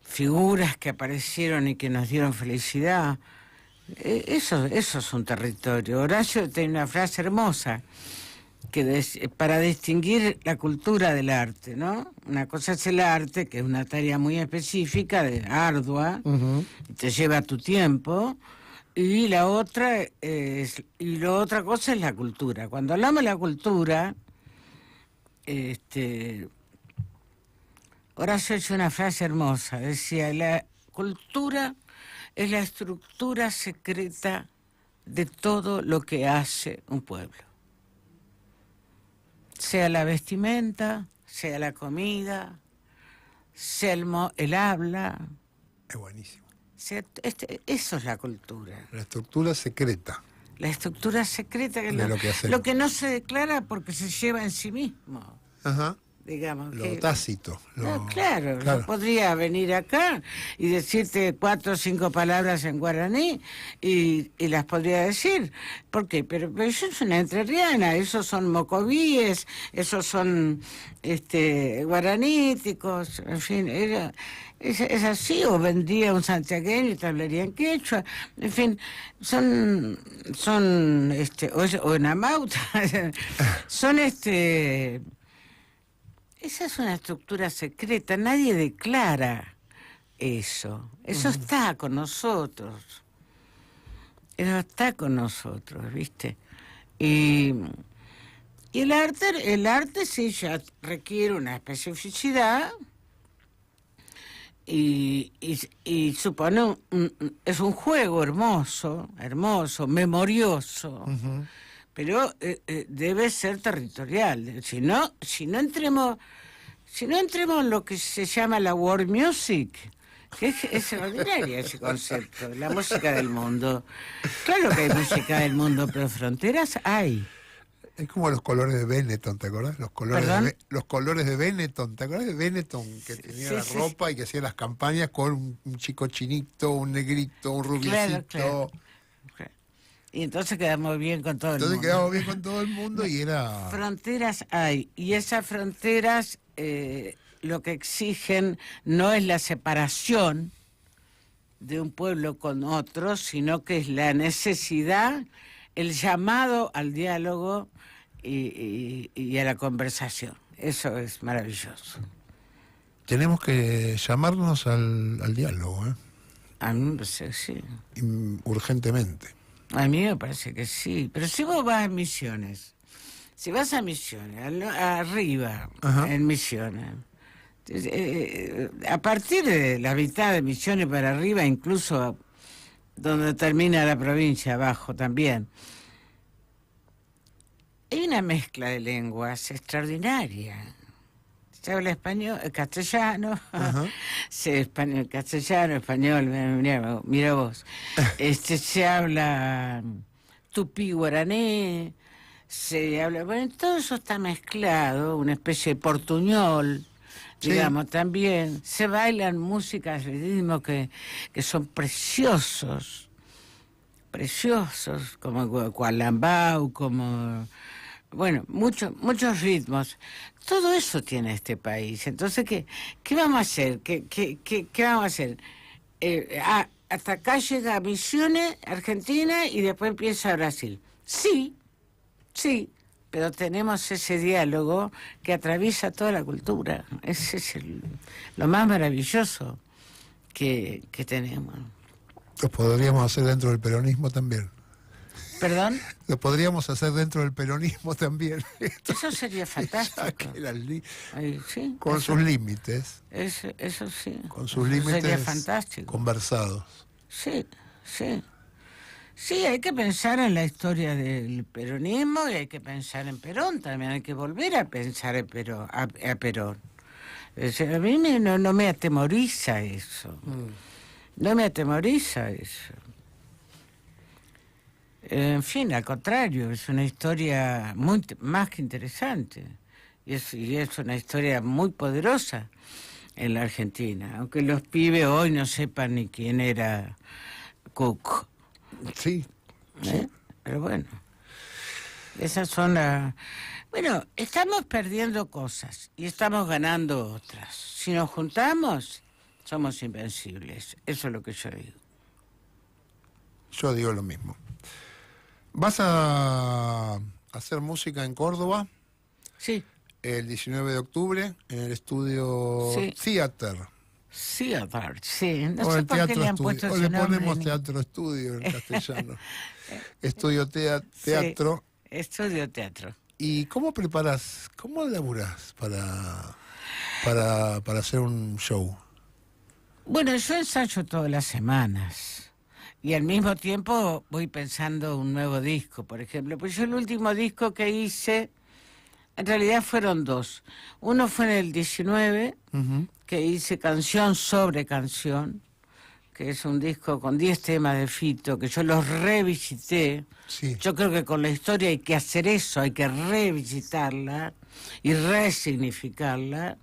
figuras que aparecieron y que nos dieron felicidad. Eso es un territorio. Horacio tiene una frase hermosa para distinguir la cultura del arte, ¿no? Una cosa es el arte, que es una tarea muy específica, ardua, te lleva tu tiempo, y la otra cosa es la cultura. Cuando hablamos de la cultura, Horacio hizo una frase hermosa, decía: la cultura es la estructura secreta de todo lo que hace un pueblo. Sea la vestimenta, sea la comida, sea el habla. Es buenísimo. Eso es la cultura. La estructura secreta. La estructura secreta, que de lo que hacemos. lo que no se declara porque se lleva en sí mismo. Ajá. digamos. Lo tácito. No, claro, yo podría venir acá y decirte 4 o 5 palabras en guaraní y las podría decir. ¿Por qué? Pero yo soy una entrerriana, esos son mocovíes, esos son guaraníticos, en fin, es así, o vendría un santiagueño y te hablaría en quechua, en fin, son o en amauta, son esa es una estructura secreta, nadie declara eso. Eso está con nosotros. Eso está con nosotros, ¿viste? Y el arte sí ya requiere una especificidad y supone es un juego hermoso, memorioso. Pero debe ser territorial. Si no entremos en lo que se llama la world music, que es extraordinaria ese concepto, la música del mundo. Claro que hay música del mundo, pero fronteras hay. Es como los colores de Benetton, ¿te acordás? Los colores de Benetton, ¿te acordás de Benetton? Que tenía la ropa y que hacía las campañas con un chico chinito, un negrito, un rubiecito. Claro. Y entonces quedamos bien con todo el mundo. Entonces quedamos bien con todo el mundo y era... Fronteras hay, y esas fronteras lo que exigen no es la separación de un pueblo con otro, sino que es la necesidad, el llamado al diálogo y a la conversación. Eso es maravilloso. Tenemos que llamarnos al diálogo, ¿eh? A mí me parece que sí. Urgentemente. A mí me parece que sí, pero si vos vas a Misiones, arriba, ajá, en Misiones, a partir de la mitad de Misiones para arriba, incluso donde termina la provincia abajo también, hay una mezcla de lenguas extraordinaria. Se habla español, castellano, castellano, español, mira vos. Se habla tupí guaraní, se habla, bueno, todo eso está mezclado, una especie de portuñol, digamos, también. Se bailan músicas, ritmos que son preciosos, como Gualambao, como... Bueno, muchos ritmos. Todo eso tiene este país. Entonces, ¿qué vamos a hacer? ¿Qué vamos a hacer? Hasta acá llega Misiones, Argentina, y después empieza Brasil. Sí, pero tenemos ese diálogo que atraviesa toda la cultura. Ese es lo más maravilloso que tenemos. Lo podríamos hacer dentro del peronismo también. ¿Perdón? Lo podríamos hacer dentro del peronismo también. Eso sería fantástico. Sí, con sus límites. Eso sí. Con sus límites sería fantástico. Conversados. Sí. Sí, hay que pensar en la historia del peronismo y hay que pensar en Perón también. Hay que volver a pensar en Perón, a Perón. A mí no me atemoriza eso. No me atemoriza eso. En fin, al contrario, es una historia más que interesante. Y es una historia muy poderosa en la Argentina. Aunque los pibes hoy no sepan ni quién era Cook. Sí. Pero bueno, esas son las... Bueno, estamos perdiendo cosas y estamos ganando otras. Si nos juntamos, somos invencibles. Eso es lo que yo digo. Yo digo lo mismo. ¿Vas a hacer música en Córdoba? Sí. El 19 de octubre en el estudio Theater. Theater, sí. No o sé el por qué le han puesto ese nombre. O le ponemos Teatro Estudio en castellano. Estudio Teatro. Sí, Estudio Teatro. ¿Y cómo laburás para hacer un show? Bueno, yo ensayo todas las semanas. Y al mismo tiempo voy pensando un nuevo disco, por ejemplo. Pues yo el último disco que hice, en realidad fueron 2. Uno fue en el 19, que hice Canción sobre Canción, que es un disco con 10 temas de Fito, que yo los revisité. Sí. Yo creo que con la historia hay que hacer eso, hay que revisitarla. y resignificarla.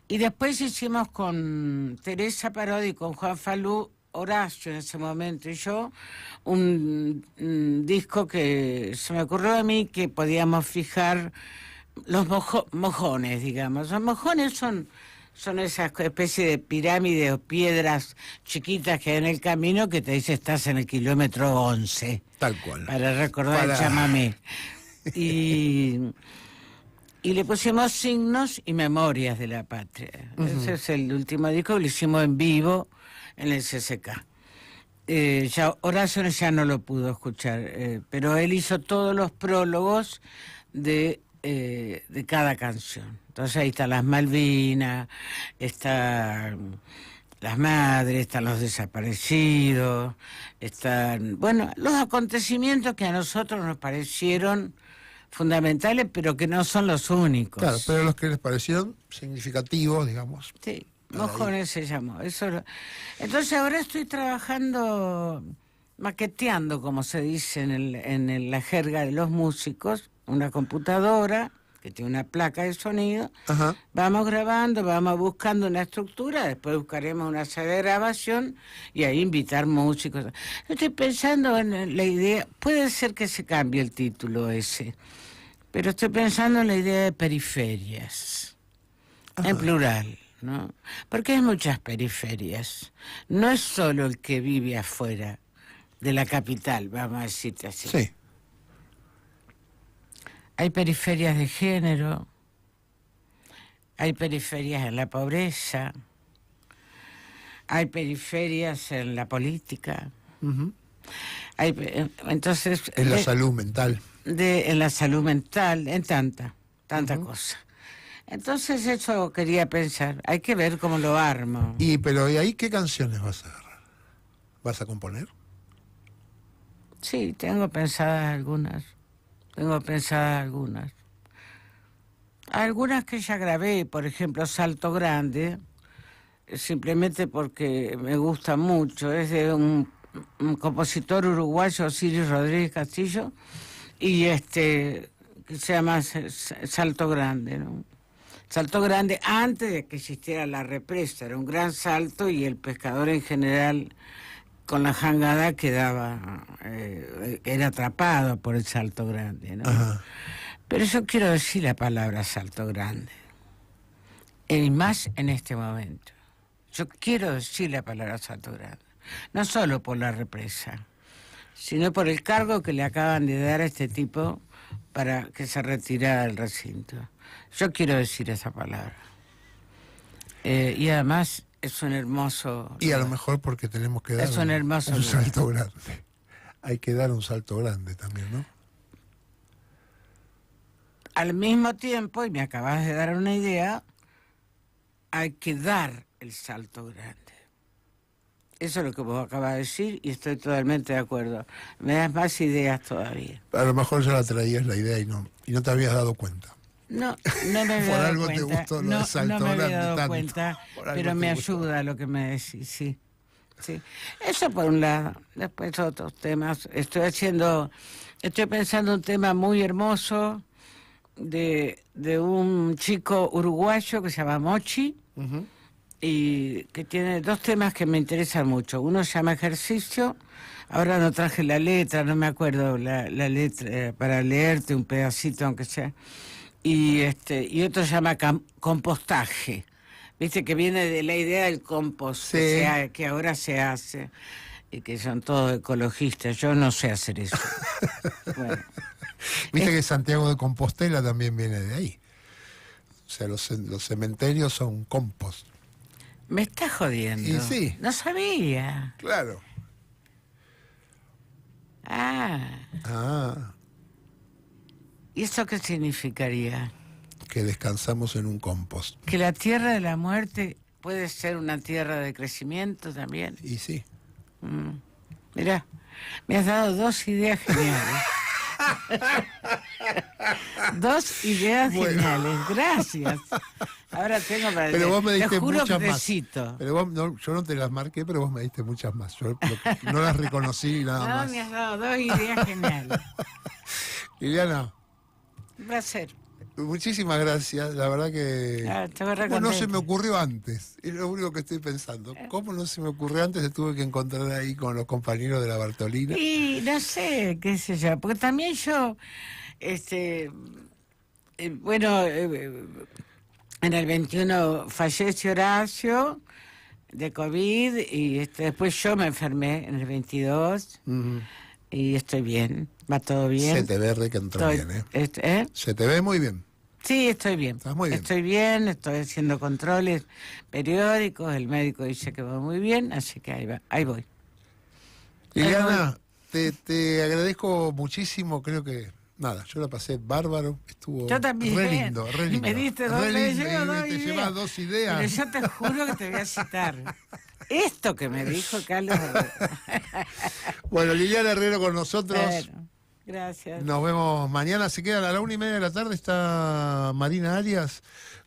Y después hicimos con Teresa Parodi y con Juan Falú, Horacio en ese momento y yo, un disco que se me ocurrió a mí que podíamos fijar los mojones, digamos. Los mojones son esas especies de pirámides o piedras chiquitas que hay en el camino que te dice estás en el kilómetro 11. Tal cual. Para recordar el chamamé. Y le pusimos signos y memorias de la patria. Ese es el último disco que lo hicimos en vivo en el CCK. Ya Horacio ya no lo pudo escuchar, pero él hizo todos los prólogos de cada canción. Entonces ahí están las Malvinas, están las madres, están los desaparecidos, están, bueno, los acontecimientos que a nosotros nos parecieron fundamentales, pero que no son los únicos. Claro, pero los que les parecieron significativos, digamos. Sí, Mojones se llamó. Entonces ahora estoy trabajando, maqueteando, como se dice en la jerga de los músicos, una computadora que tiene una placa de sonido. Ajá. Vamos grabando, vamos buscando una estructura, después buscaremos una sala de grabación y ahí invitar músicos. Estoy pensando en la idea, puede ser que se cambie el título ese, pero estoy pensando en la idea de periferias, en plural, ¿no? Porque hay muchas periferias. No es solo el que vive afuera de la capital, vamos a decirte así. Sí. Hay periferias de género, hay periferias en la pobreza, hay periferias en la política, entonces En la salud mental. En la salud mental, en tanta cosa. Entonces eso quería pensar, hay que ver cómo lo armo. Pero ¿y ahí qué canciones vas a agarrar? ¿Vas a componer? Sí, tengo pensadas algunas. Algunas que ya grabé, por ejemplo, Salto Grande, simplemente porque me gusta mucho. Es de un compositor uruguayo, Osiris Rodríguez Castillo, y que se llama Salto Grande, ¿no? Salto Grande antes de que existiera la represa, era un gran salto y el pescador en general con la jangada quedaba, era atrapado por el Salto Grande, ¿no? Ajá. Pero yo quiero decir la palabra Salto Grande, y más en este momento. Yo quiero decir la palabra Salto Grande, no solo por la represa, sino por el cargo que le acaban de dar a este tipo para que se retirara del recinto. Yo quiero decir esa palabra. Y además es un hermoso... Y a lo mejor porque tenemos que dar es un hermoso un lugar. salto grande. Hay que dar un salto grande también, ¿no? Al mismo tiempo, y me acabas de dar una idea, hay que dar el salto grande. Eso es lo que vos acabas de decir y estoy totalmente de acuerdo. Me das más ideas todavía. A lo mejor ya la traías la idea y no te habías dado cuenta. No me había Por dado algo cuenta. te gustó lo de salto no me había grande dado tanto. cuenta, Por algo pero me te gustó. ayuda lo que me decís, sí. Eso por un lado. Después otros temas. Estoy pensando un tema muy hermoso de un chico uruguayo que se llama Mochi, y que tiene dos temas que me interesan mucho. Uno se llama Ejercicio, ahora no traje la letra, no me acuerdo la letra, para leerte un pedacito aunque sea, y otro se llama Compostaje, viste, que viene de la idea del compost, Sí. que ahora se hace, y que son todos ecologistas. Yo no sé hacer eso. Bueno. Viste que Santiago de Compostela también viene de ahí. O sea, los cementerios son compost. Me estás jodiendo. Y sí. No sabía. Claro. Ah, ¿Y eso qué significaría? que descansamos en un compost. Que la tierra de la muerte puede ser una tierra de crecimiento también. Y sí. Mirá, me has dado dos ideas geniales. Dos ideas Bueno. geniales, gracias. Ahora tengo para Pero vos me te diste juro muchas que te más. cito. Pero vos, no, yo no te las marqué, pero vos me diste muchas más. Yo no las reconocí nada No, más. me has dado dos ideas geniales. Liliana, Un placer. muchísimas gracias. La verdad que... Estaba re ¿Cómo no se me contenta. ocurrió antes? Es lo único que estoy pensando. ¿Cómo no se me ocurrió antes? Se tuve que encontrar ahí con los compañeros de la Bartolina. Y no sé, qué sé yo, porque también yo, bueno, en el 21 fallece Horacio de COVID y después yo me enfermé en el 22 Ujú. y estoy bien, va todo bien. Se te ve recontra Estoy- bien, ¿eh? ¿eh? Se te ve muy bien. Sí, estoy bien. Estás muy bien. Estoy bien, estoy haciendo controles periódicos, el médico dice que va muy bien, así que ahí voy. Liliana, te agradezco muchísimo. Creo que, nada, yo la pasé bárbaro. Estuvo Yo también. re lindo, re lindo. Me diste dos, Re me lindo, llevo y dos te ideas. llevas dos ideas. Pero yo te juro que te voy a citar. Esto que me dijo Carlos. Bueno, Liliana Herrero con nosotros. Bueno, gracias. Nos vemos mañana. Se quedan a la 1:30 de la tarde. Está Marina Arias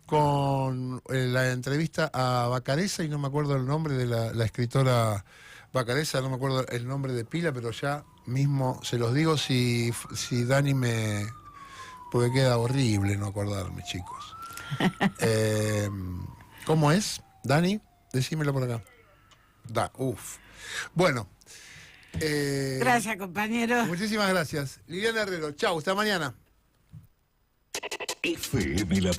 con la entrevista a Bacareza, y no me acuerdo el nombre de la escritora Bacareza, no me acuerdo el nombre de pila, pero ya mismo se los digo si Dani me... Porque queda horrible no acordarme, chicos. ¿Cómo es, Dani? Decímelo por acá. Bueno. Gracias, compañero. Muchísimas gracias. Liliana Herrero, chau, hasta mañana. FM La